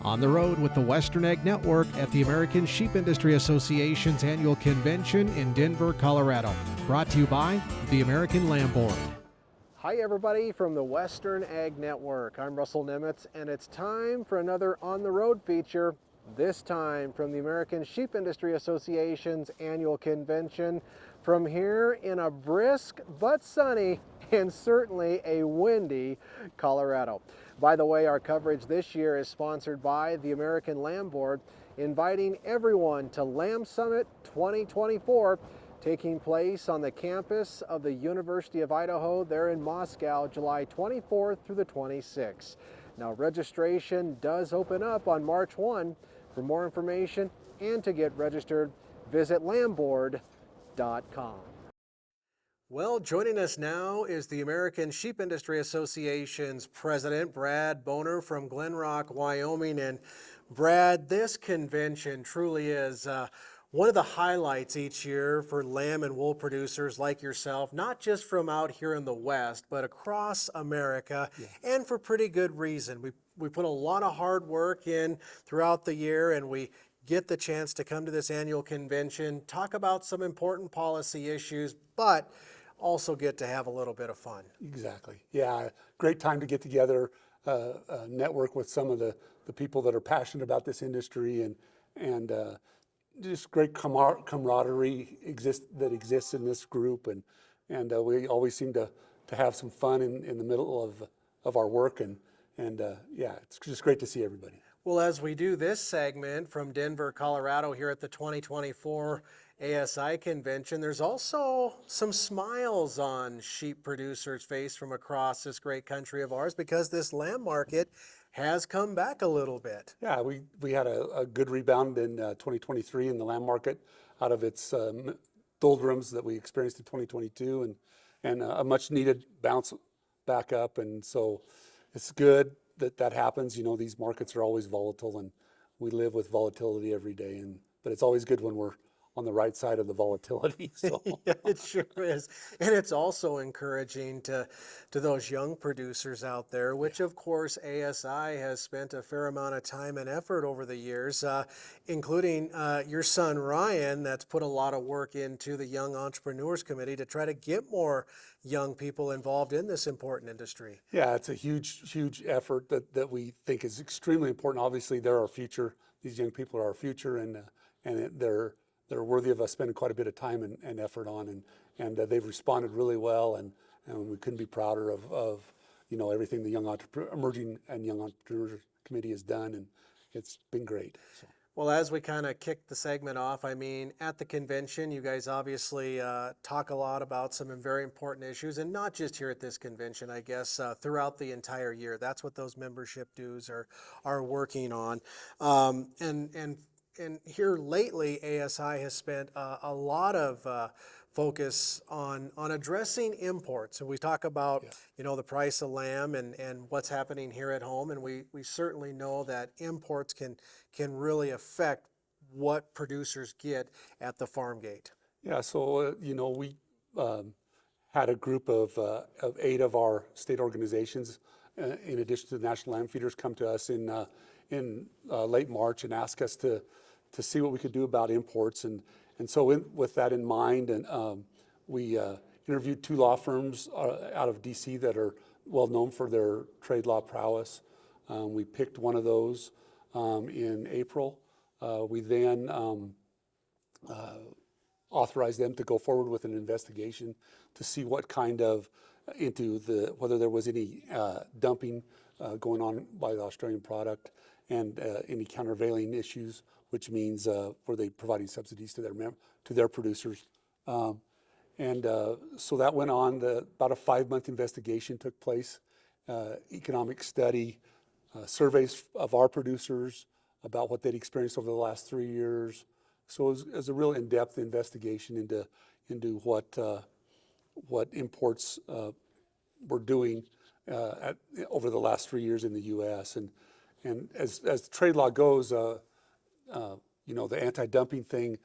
On the road with the Western Ag Network at the American Sheep Industry Association's annual convention in Denver, Colorado. Brought to you by the American Lamb Board. Hi everybody from the Western Ag Network. I'm Russell Nemetz, and it's time for another On the Road feature, this time from the American Sheep Industry Association's annual convention from here in a brisk but sunny and certainly a windy Colorado. By the way, our coverage this year is sponsored by the American Lamb Board, inviting everyone to Lamb Summit 2024, taking place on the campus of the University of Idaho there in Moscow, July 24th through the 26th. Now, registration does open up on March 1. For more information and to get registered, visit lambboard.com. Well, joining us now is the American Sheep Industry Association's president, Brad Boner from Glenrock, Wyoming. And Brad, this convention truly is one of the highlights each year for lamb and wool producers like yourself, not just from out here in the West, but across America, and for pretty good reason. We put a lot of hard work in throughout the year, and we get the chance to come to this annual convention, talk about some important policy issues, but also get to have a little bit of fun. Exactly. Yeah, great time to get together, network with some of the people that are passionate about this industry, and just great camaraderie that exists in this group, and we always seem to have some fun in the middle of our work, and yeah, it's just great to see everybody. Well, as we do this segment from Denver, Colorado, here at the 2024 ASI Convention, there's also some smiles on sheep producers' face from across this great country of ours, because this lamb market has come back a little bit. Yeah, we had a good rebound in 2023 in the lamb market out of its doldrums that we experienced in 2022, and a much needed bounce back up, and so it's good that happens. You know, these markets are always volatile, and we live with volatility every day, but it's always good when we're on the right side of the volatility. So. Yeah, it sure is. And it's also encouraging to those young producers out there, which of course ASI has spent a fair amount of time and effort over the years, including your son Ryan, that's put a lot of work into the Young Entrepreneurs Committee to try to get more young people involved in this important industry. Yeah, it's a huge effort that we think is extremely important. Obviously, they're our future. These young people are our future, and they're worthy of us spending quite a bit of time and effort on, and they've responded really well, and we couldn't be prouder of everything the Emerging and Young Entrepreneurs Committee has done, and it's been great. So. Well, as we kind of kick the segment off, I mean, at the convention, you guys obviously talk a lot about some very important issues, and not just here at this convention, I guess, throughout the entire year. That's what those membership dues are working on. And here lately, ASI has spent a lot of focus on addressing imports. And we talk about, the price of lamb and what's happening here at home. And we certainly know that imports can really affect what producers get at the farm gate. Yeah, so, we had a group of 8 of our state organizations, in addition to the National Lamb Feeders, come to us in late March and ask us to see what we could do about imports, and so with that in mind, and we interviewed 2 law firms out of DC that are well known for their trade law prowess. We picked one of those in April. We then authorized them to go forward with an investigation to see what kind of whether there was any dumping going on by the Australian product, and any countervailing issues, which means were they providing subsidies to their producers. And so that went on. About a 5-month investigation took place, economic study, surveys of our producers about what they'd experienced over the last 3 years. So it was a real in-depth investigation into what imports were doing over the last 3 years in the U.S. And as the trade law goes, the anti-dumping thing,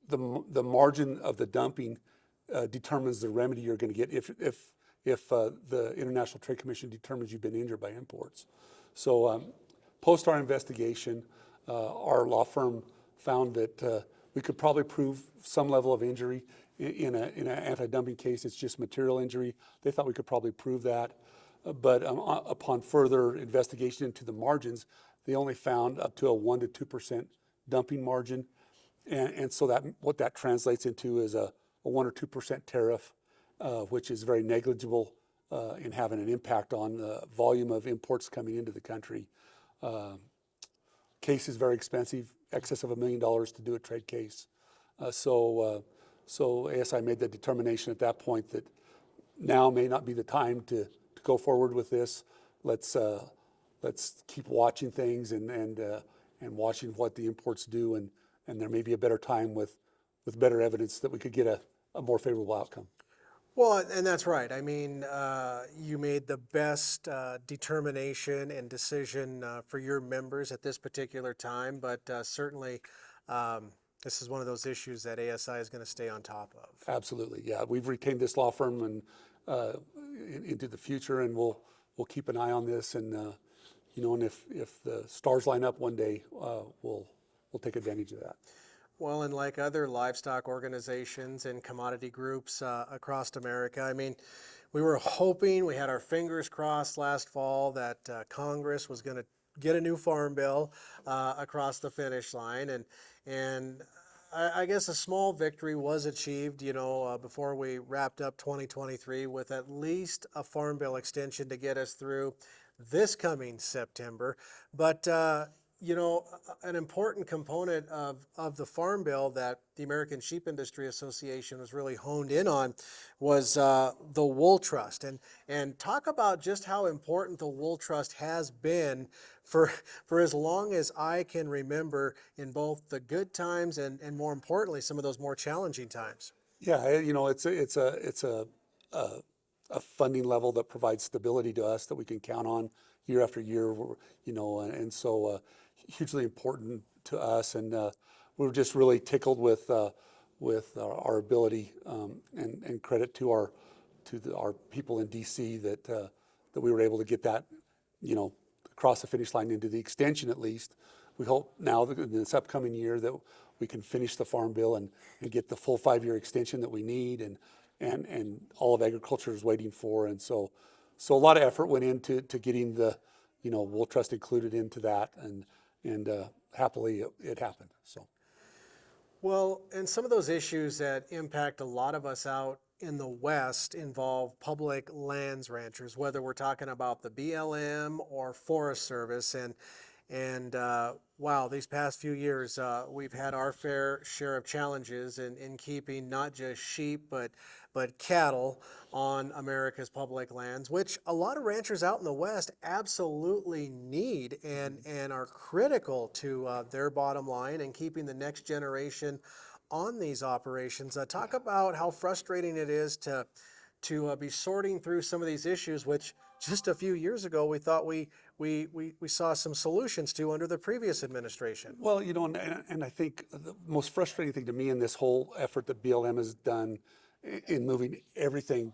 the margin of the dumping determines the remedy you're going to get if the International Trade Commission determines you've been injured by imports. So post our investigation, our law firm found that we could probably prove some level of injury in an anti-dumping case. It's just material injury. They thought we could probably prove that. But upon further investigation into the margins, they only found up to a 1 to 2% dumping margin. And so that what that translates into is a 1 or 2% tariff, which is very negligible in having an impact on the volume of imports coming into the country. Case is very expensive, excess of $1 million to do a trade case. So ASI made the determination at that point that now may not be the time to go forward with this. Let's keep watching things and watching what the imports do, and there may be a better time with better evidence that we could get a more favorable outcome. Well, and that's right. I mean, you made the best determination and decision for your members at this particular time, but certainly this is one of those issues that ASI is going to stay on top of. Absolutely, yeah. We've retained this law firm and into the future, and we'll keep an eye on this, and and if the stars line up one day, we'll take advantage of that. Well, and like other livestock organizations and commodity groups across America, I mean, we were hoping, we had our fingers crossed last fall that Congress was going to get a new farm bill across the finish line, and I guess a small victory was achieved, before we wrapped up 2023 with at least a farm bill extension to get us through this coming September. But an important component of the Farm Bill that the American Sheep Industry Association was really honed in on was the Wool Trust. And talk about just how important the Wool Trust has been for as long as I can remember, in both the good times and more importantly, some of those more challenging times. Yeah, it's a funding level that provides stability to us that we can count on year after year, and so hugely important to us, and we're just really tickled with our ability, and credit to our people in DC that we were able to get that across the finish line into the extension. At least we hope now that in this upcoming year that we can finish the Farm Bill and get the full 5-year extension that we need, and all of agriculture is waiting for. And so a lot of effort went into getting the Wool Trust included into that, and happily it happened. So, well, and some of those issues that impact a lot of us out in the West involve public lands ranchers, whether we're talking about the BLM or Forest Service. And wow, these past few years, we've had our fair share of challenges in keeping not just sheep, but cattle on America's public lands, which a lot of ranchers out in the West absolutely need and are critical to their bottom line and keeping the next generation on these operations. Talk about how frustrating it is to be sorting through some of these issues, which just a few years ago we thought we saw some solutions to under the previous administration. Well, and I think the most frustrating thing to me in this whole effort that BLM has done in moving everything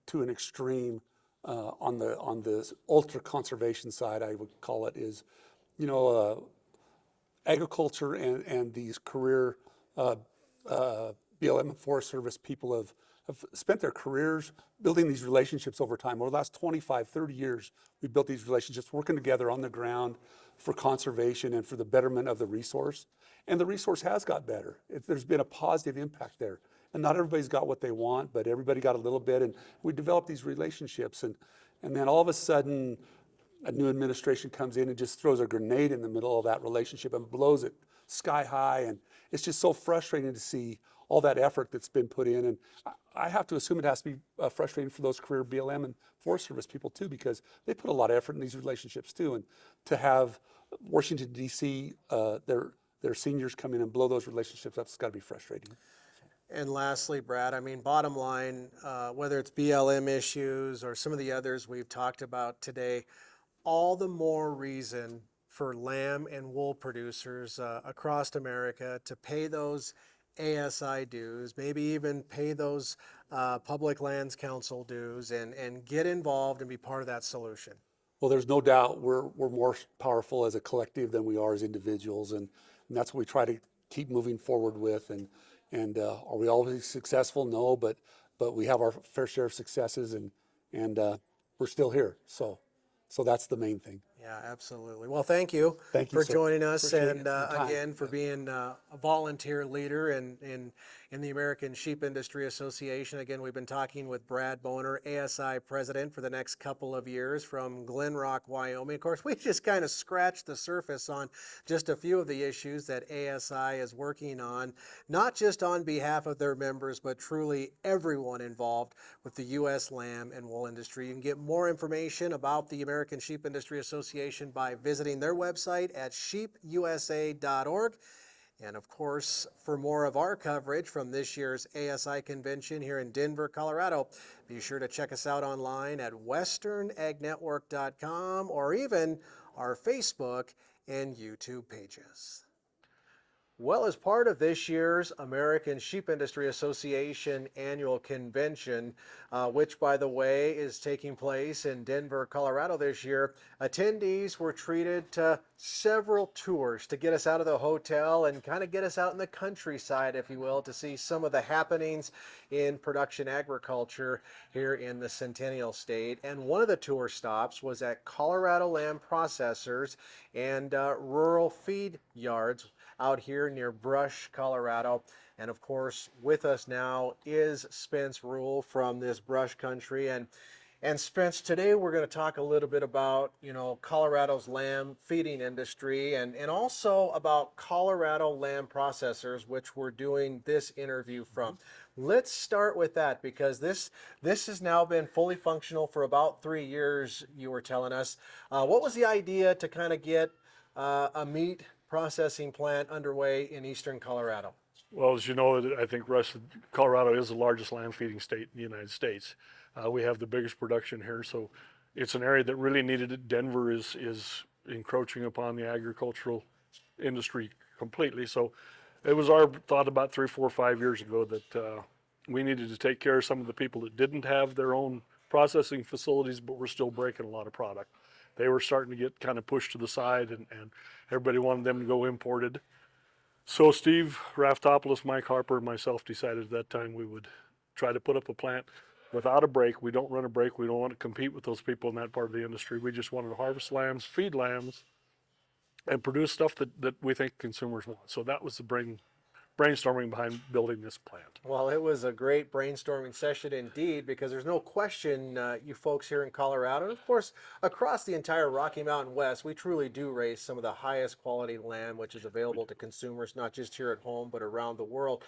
to an extreme on the ultra conservation side, I would call it, is agriculture and these career BLM and Forest Service people have spent their careers building these relationships over time. Over the last 25, 30 years, we've built these relationships working together on the ground for conservation and for the betterment of the resource. And the resource has got better. There's been a positive impact there. And not everybody's got what they want, but everybody got a little bit. And we developed these relationships. And then all of a sudden, a new administration comes in and just throws a grenade in the middle of that relationship and blows it sky high. And it's just so frustrating to see all that effort that's been put in. And I have to assume it has to be frustrating for those career BLM and Forest Service people too, because they put a lot of effort in these relationships too. And to have Washington, D.C., their seniors come in and blow those relationships up, it's got to be frustrating. And lastly, Brad, I mean, bottom line, whether it's BLM issues or some of the others we've talked about today, all the more reason for lamb and wool producers across America to pay those ASI dues, maybe even pay those Public Lands Council dues, and get involved and be part of that solution. Well, there's no doubt we're more powerful as a collective than we are as individuals, and that's what we try to keep moving forward with. And are we always successful? No, but we have our fair share of successes, and we're still here. So that's the main thing. Yeah, absolutely. Well, thank you Thank you, for sir. joining us, Appreciate and your time. again for being a volunteer leader in the American Sheep Industry Association. Again, we've been talking with Brad Boner, ASI president for the next couple of years from Glenrock, Wyoming. Of course, we just kind of scratched the surface on just a few of the issues that ASI is working on, not just on behalf of their members, but truly everyone involved with the U.S. lamb and wool industry. You can get more information about the American Sheep Industry Association by visiting their website at sheepusa.org. And of course, for more of our coverage from this year's ASI Convention here in Denver, Colorado, be sure to check us out online at westernagnetwork.com or even our Facebook and YouTube pages. Well, as part of this year's American Sheep Industry Association annual convention, which, by the way, is taking place in Denver, Colorado this year, attendees were treated to several tours to get us out of the hotel and kind of get us out in the countryside, if you will, to see some of the happenings in production agriculture here in the Centennial State. And one of the tour stops was at Colorado Lamb Processors and Rural Feed Yards out here near Brush, Colorado. And of course, with us now is Spence Rule from this Brush country. And Spence, today we're going to talk a little bit about, Colorado's lamb feeding industry and also about Colorado Lamb Processors, which we're doing this interview from. Let's start with that because this has now been fully functional for about 3 years, you were telling us. What was the idea to kind of get a meat processing plant underway in eastern Colorado? Well, as you know, I think Colorado is the largest lamb feeding state in the United States. We have the biggest production here, so it's an area that really needed it. Denver is encroaching upon the agricultural industry completely. So it was our thought about 3, 4, 5 years ago that we needed to take care of some of the people that didn't have their own processing facilities, but were still breaking a lot of product. They were starting to get kind of pushed to the side, and everybody wanted them to go imported. So Steve Raftopoulos, Mike Harper, and myself decided at that time we would try to put up a plant without a break. We don't run a break. We don't want to compete with those people in that part of the industry. We just wanted to harvest lambs, feed lambs, and produce stuff that we think consumers want. So that was the brainstorming behind building this plant. Well, it was a great brainstorming session indeed, because there's no question you folks here in Colorado, and of course across the entire Rocky Mountain West, we truly do raise some of the highest quality lamb which is available to consumers, not just here at home, but around the world.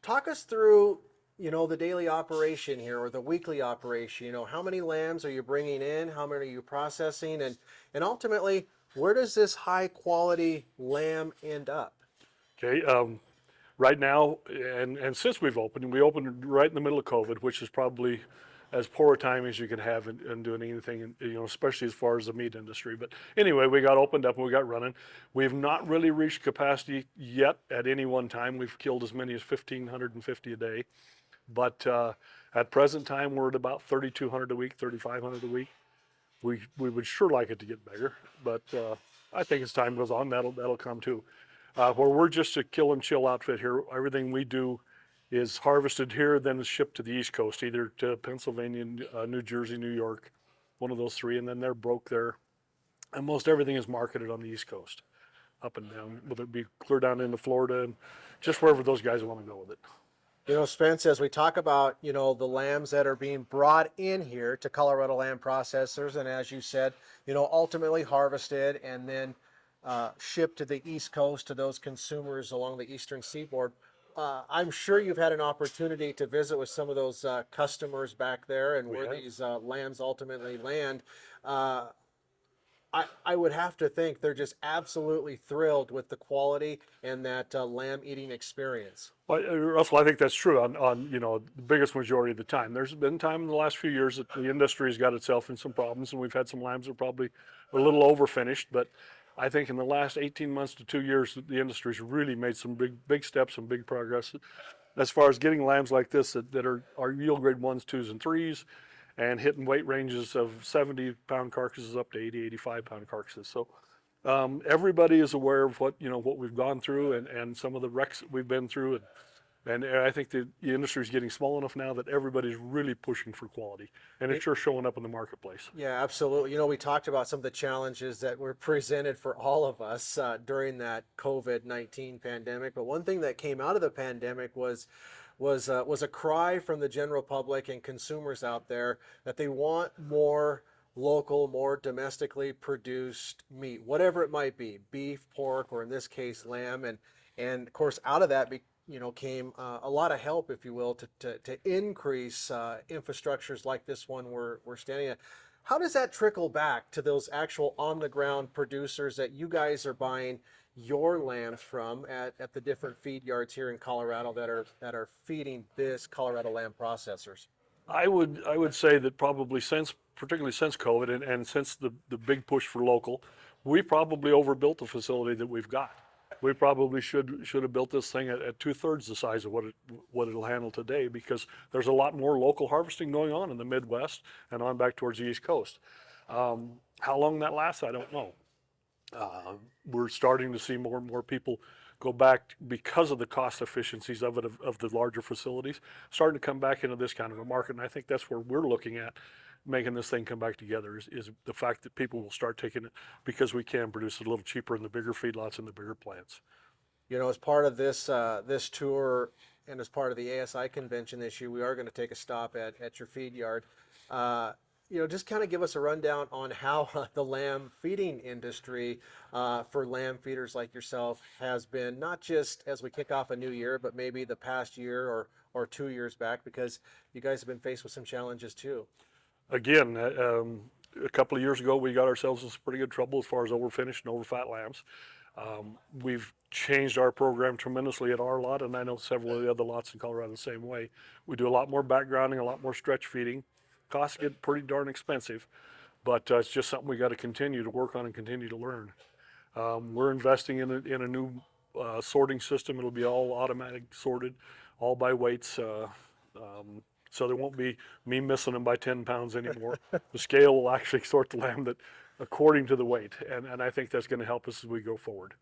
Talk us through, the daily operation here or the weekly operation. How many lambs are you bringing in? How many are you processing? And ultimately, where does this high quality lamb end up? Okay. Right now, and since we opened right in the middle of COVID, which is probably as poor a time as you can have in doing anything, especially as far as the meat industry. But anyway, we got opened up and we got running. We've not really reached capacity yet at any one time. We've killed as many as 1,550 a day. But at present time, we're at about 3,200 a week, 3,500 a week. We would sure like it to get bigger, but I think as time goes on, that'll come too. Where we're just a kill and chill outfit here. Everything we do is harvested here, then is shipped to the East Coast, either to Pennsylvania, New Jersey, New York, one of those three, and then they're broke there. And most everything is marketed on the East Coast, up and down, whether it be clear down into Florida and just wherever those guys want to go with it. Spence, as we talk about, the lambs that are being brought in here to Colorado Lamb Processors, and as you said, ultimately harvested and then shipped to the East Coast to those consumers along the eastern seaboard. I'm sure you've had an opportunity to visit with some of those customers back there and where these lambs ultimately land. I would have to think they're just absolutely thrilled with the quality and that lamb eating experience. Well, Russell, I think that's true on the biggest majority of the time. There's been time in the last few years that the industry has got itself in some problems, and we've had some lambs that are probably a little overfinished, but I think in the last 18 months to 2 years, the industry's really made some big steps and big progress as far as getting lambs like this that are yield grade 1s, 2s, and 3s, and hitting weight ranges of 70-pound carcasses up to 80, 85-pound carcasses. So everybody is aware of what we've gone through and some of the wrecks that we've been through, and I think the industry is getting small enough now that everybody's really pushing for quality, and it's sure showing up in the marketplace. Yeah, absolutely. You know, we talked about some of the challenges that were presented for all of us during that COVID-19 pandemic. But one thing that came out of the pandemic was a cry from the general public and consumers out there that they want more local, more domestically produced meat, whatever it might be, beef, pork, or in this case, lamb. And of course, out of that came a lot of help, if you will, to increase infrastructures like this one we're standing at. How does that trickle back to those actual on-the-ground producers that you guys are buying your lambs from at the different feed yards here in Colorado that are feeding this Colorado lamb processors? I would say that probably particularly since COVID and since the big push for local, we probably overbuilt the facility that we've got. We probably should have built this thing at 2/3 the size of what it'll handle today, because there's a lot more local harvesting going on in the Midwest and on back towards the East Coast. How long that lasts, I don't know. We're starting to see more and more people go back because of the cost efficiencies of the larger facilities, starting to come back into this kind of a market, and I think that's where we're looking at making this thing come back together is the fact that people will start taking it because we can produce it a little cheaper in the bigger feedlots and the bigger plants. You know, as part of this this tour and as part of the ASI convention this year, we are going to take a stop at your feed yard. Just kind of give us a rundown on how the lamb feeding industry for lamb feeders like yourself has been, not just as we kick off a new year, but maybe the past year or 2 years back, because you guys have been faced with some challenges too. Again, a couple of years ago, we got ourselves in some pretty good trouble as far as overfinished and overfat lambs. We've changed our program tremendously at our lot, and I know several of the other lots in Colorado the same way. We do a lot more backgrounding, a lot more stretch feeding. Costs get pretty darn expensive, but it's just something we got to continue to work on and continue to learn. We're investing in a new sorting system. It'll be all automatic sorted, all by weights. So there won't be me missing them by 10 pounds anymore. The scale will actually sort the lamb according to the weight, and I think that's going to help us as we go forward.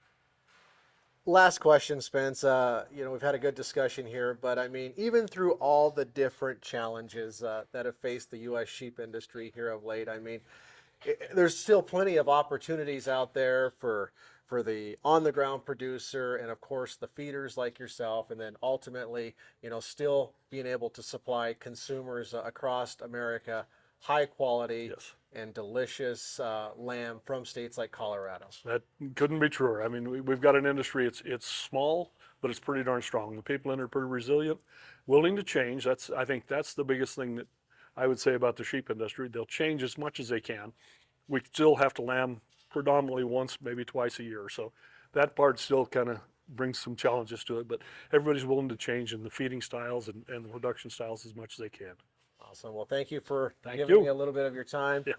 Last question, Spence. We've had a good discussion here, but I mean, even through all the different challenges that have faced the U.S. sheep industry here of late, I mean, there's still plenty of opportunities out there for the on-the-ground producer and, of course, the feeders like yourself, and then ultimately, still being able to supply consumers across America high quality Yes. and delicious lamb from states like Colorado. That couldn't be truer. I mean, we've got an industry. It's small, but it's pretty darn strong. The people in it are pretty resilient, willing to change. I think that's the biggest thing that I would say about the sheep industry. They'll change as much as they can. We still have to lamb predominantly once, maybe twice a year. So that part still kind of brings some challenges to it, but everybody's willing to change in the feeding styles and the production styles as much as they can. Awesome. Well, thank you for Thank giving you. me a little bit of your time. Yeah.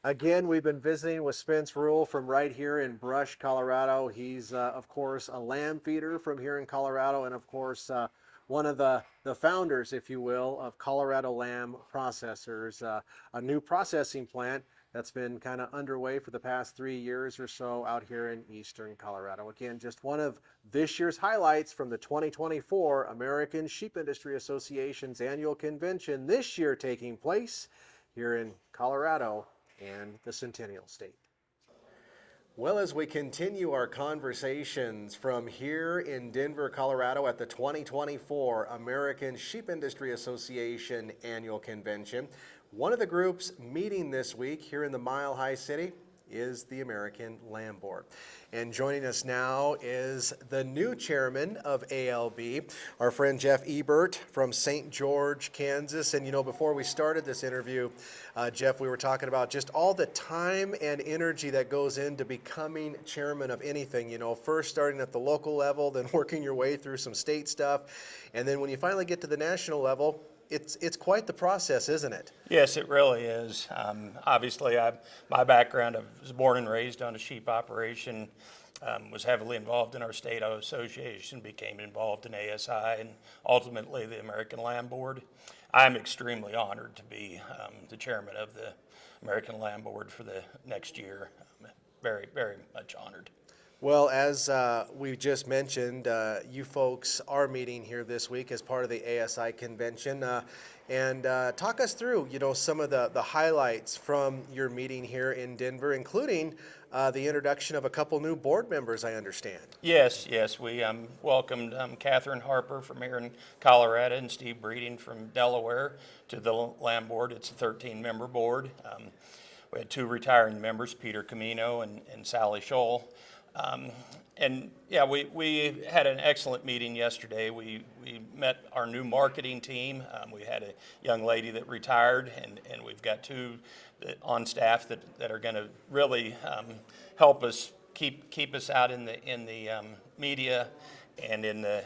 Again, we've been visiting with Spence Rule from right here in Brush, Colorado. He's, of course, a lamb feeder from here in Colorado, and of course, one of the founders, if you will, of Colorado Lamb Processors, a new processing plant that's been kind of underway for the past 3 years or so out here in eastern Colorado. Again, just one of this year's highlights from the 2024 American Sheep Industry Association's annual convention, this year taking place here in Colorado and the Centennial State. Well, as we continue our conversations from here in Denver, Colorado at the 2024 American Sheep Industry Association Annual Convention, one of the groups meeting this week here in the Mile High City is the American Lamb Board. And joining us now is the new chairman of ALB, our friend Jeff Ebert from St. George, Kansas. And before we started this interview, Jeff, we were talking about just all the time and energy that goes into becoming chairman of anything, first starting at the local level, then working your way through some state stuff. And then when you finally get to the national level, it's quite the process, isn't it? Yes, it really is. Obviously, my background, I was born and raised on a sheep operation, was heavily involved in our state association, became involved in ASI, and ultimately the American Lamb Board. I'm extremely honored to be the chairman of the American Lamb Board for the next year. Very, very much honored. Well, as we just mentioned, you folks are meeting here this week as part of the ASI Convention. And talk us through, some of the highlights from your meeting here in Denver, including the introduction of a couple new board members, I understand. Yes, we welcomed Catherine Harper from here in Colorado and Steve Breeding from Delaware to the Lamb Board. It's a 13-member board. We had 2 retiring members, Peter Camino and Sally Scholl. And yeah, we had an excellent meeting yesterday. We met our new marketing team. We had a young lady that retired, and we've got 2 on staff that are going to really help us keep us out in the media and in the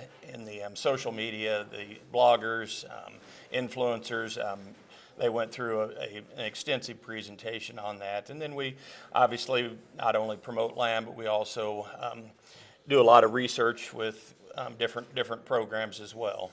social media, the bloggers, influencers. They went through an extensive presentation on that. And then we obviously not only promote lamb, but we also do a lot of research with different programs as well.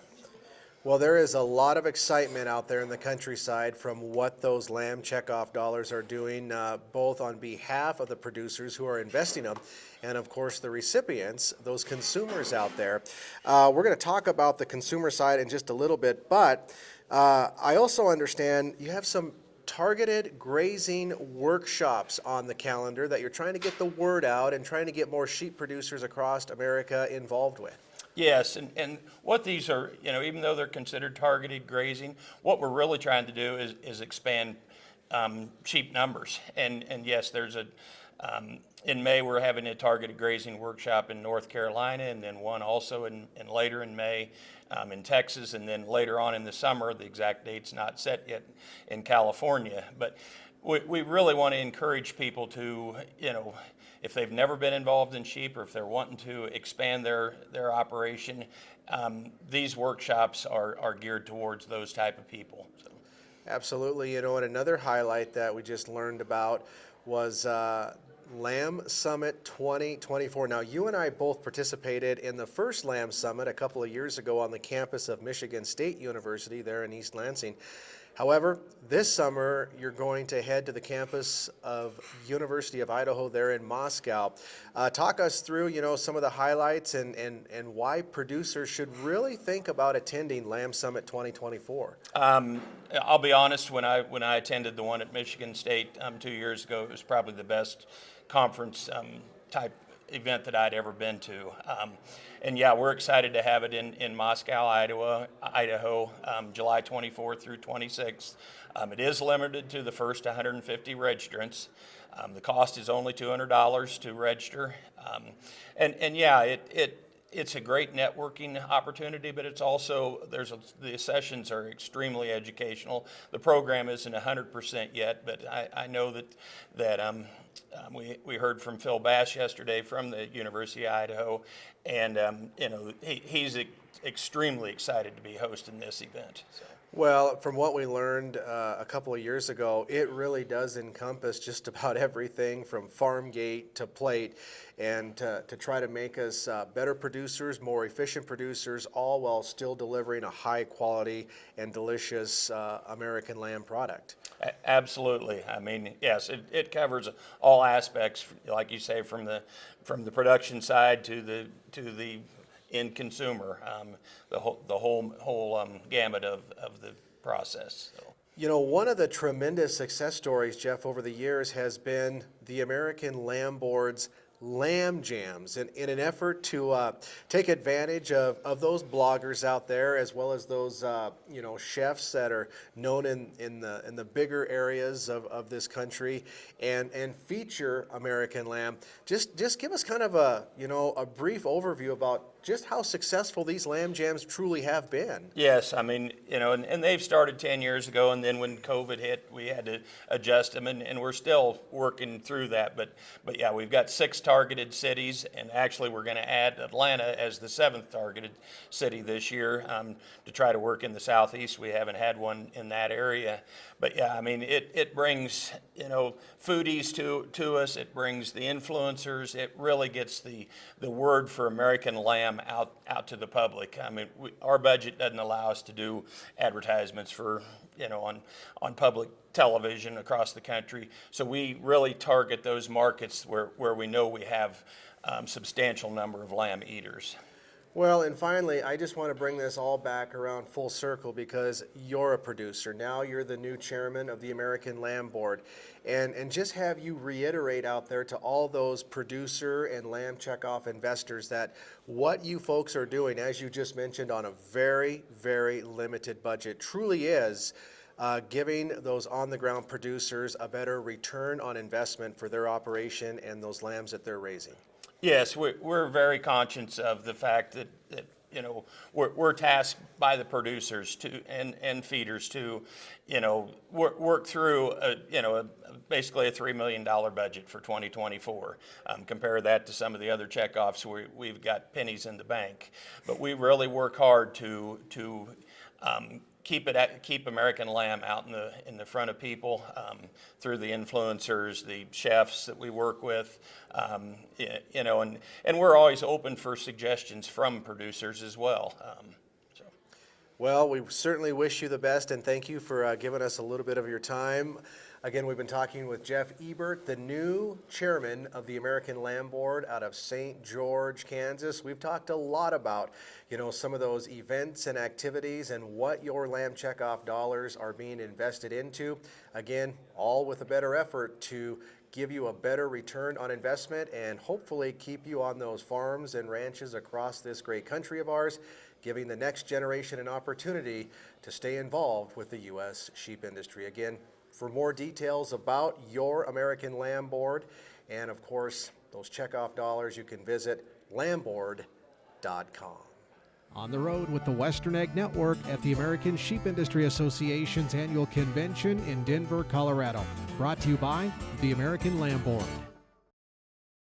Well, there is a lot of excitement out there in the countryside from what those lamb checkoff dollars are doing, both on behalf of the producers who are investing them and, of course, the recipients, those consumers out there. We're going to talk about the consumer side in just a little bit, but I also understand you have some targeted grazing workshops on the calendar that you're trying to get the word out and trying to get more sheep producers across America involved with. Yes, and what these are, even though they're considered targeted grazing, what we're really trying to do is expand sheep numbers. And yes, there's in May we're having a targeted grazing workshop in North Carolina, and then one also in later in May in Texas, and then later on in the summer, the exact date's not set yet, in California. But we really want to encourage people to, if they've never been involved in sheep or if they're wanting to expand their operation, these workshops are geared towards those type of people. So. Absolutely. And another highlight that we just learned about was Lamb Summit 2024. Now, you and I both participated in the first Lamb Summit a couple of years ago on the campus of Michigan State University there in East Lansing. However, this summer, you're going to head to the campus of University of Idaho there in Moscow. Talk us through, some of the highlights and why producers should really think about attending Lamb Summit 2024. I'll be honest, when I attended the one at Michigan State 2 years ago, it was probably the best conference type event that I'd ever been to. And yeah, we're excited to have it in Moscow, Idaho, July 24th through 26th. It is limited to the first 150 registrants. The cost is only $200 to register. And yeah, it's a great networking opportunity, but it's also, the sessions are extremely educational. The program isn't 100% yet, but I know that we heard from Phil Bass yesterday from the University of Idaho, and he's extremely excited to be hosting this event. So. Well, from what we learned a couple of years ago, it really does encompass just about everything from farm gate to plate, and to try to make us better producers, more efficient producers, all while still delivering a high quality and delicious American lamb product. Absolutely. I mean, yes, it covers all aspects, like you say, from the production side to the end consumer, the whole gamut of the process. So. One of the tremendous success stories, Jeff, over the years has been the American Lamb Board's Lamb Jams, in an effort to take advantage of those bloggers out there, as well as those chefs that are known in the bigger areas of this country, and feature American lamb. Just give us kind of a brief overview about just how successful these Lamb Jams truly have been. Yes, I mean, and they've started 10 years ago, and then when COVID hit, we had to adjust them, and we're still working through that. But yeah, we've got 6 targeted cities, and actually we're going to add Atlanta as the 7th targeted city this year to try to work in the Southeast. We haven't had one in that area. But yeah, I mean, it brings, you know, foodies to us. It brings the influencers. It really gets the word for American lamb out to the public. I mean, our budget doesn't allow us to do advertisements for, you know, on public television across the country. So we really target those markets where we know we have substantial number of lamb eaters. Well, and finally, I just want to bring this all back around full circle because you're a producer. Now you're the new chairman of the American Lamb Board. And just have you reiterate out there to all those producer and lamb checkoff investors that what you folks are doing, as you just mentioned, on a very, very limited budget, truly is giving those on-the-ground producers a better return on investment for their operation and those lambs that they're raising. Yes, we're very conscious of the fact that you know, we're tasked by the producers to and feeders to, you know, work through basically a $3 million budget for 2024. Compare that to some of the other checkoffs where we've got pennies in the bank, but we really work hard to keep American lamb out in the front of people through the influencers, the chefs that we work with, you know, and we're always open for suggestions from producers as well. Well, we certainly wish you the best, and thank you for giving us a little bit of your time. Again, we've been talking with Jeff Ebert, the new chairman of the American Lamb Board out of St. George, Kansas. We've talked a lot about, you know, some of those events and activities and what your lamb checkoff dollars are being invested into. Again, all with a better effort to give you a better return on investment and hopefully keep you on those farms and ranches across this great country of ours, giving the next generation an opportunity to stay involved with the U.S. sheep industry. Again, for more details about your American Lamb Board and, of course, those checkoff dollars, you can visit lambboard.com. On the road with the Western Ag Network at the American Sheep Industry Association's annual convention in Denver, Colorado. Brought to you by the American Lamb Board.